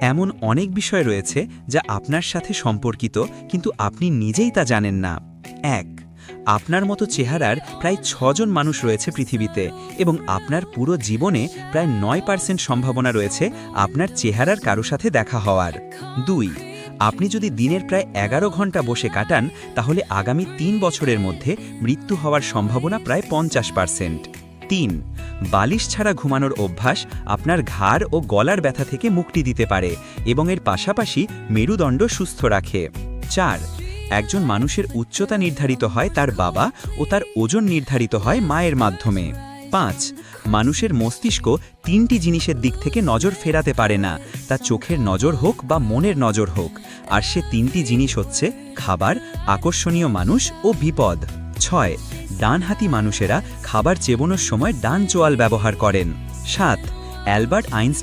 এমন অনেক বিষয় রয়েছে যা আপনার সাথে সম্পর্কিত, কিন্তু আপনি নিজেই তা জানেন না। ১, আপনার মতো চেহারার প্রায় ৬ জন মানুষ রয়েছে পৃথিবীতে, এবং আপনার পুরো জীবনে প্রায় ৯% সম্ভাবনা রয়েছে আপনার চেহারার কারো সাথে দেখা হওয়ার। ২, আপনি যদি দিনের প্রায় ১১ ঘন্টা বসে কাটান, তাহলে আগামী ৩ বছরের মধ্যে মৃত্যু হওয়ার সম্ভাবনা প্রায় ৫০%। ৩, বালিশ ছাড়া ঘুমানোর অভ্যাস আপনার ঘাড় ও গলার ব্যথা থেকে মুক্তি দিতে পারে এবং এর পাশাপাশি মেরুদণ্ড সুস্থ রাখে। ৪, একজন মানুষের উচ্চতা নির্ধারিত হয় তার বাবা ও তার ওজন নির্ধারিত হয় মায়ের মাধ্যমে। ৫, মানুষের মস্তিষ্ক ৩টি জিনিসের দিক থেকে নজর ফেরাতে পারে না, তা চোখের নজর হোক বা মনের নজর হোক, আর সে ৩টি জিনিস হচ্ছে খাবার, আকর্ষণীয় মানুষ ও বিপদ। ৬, ডানহাতি মানুষেরা খাবার চেবানোর সময় ডান চোয়াল ব্যবহার করেন। ৭, অ্যালবার্ট আইনস্টাইন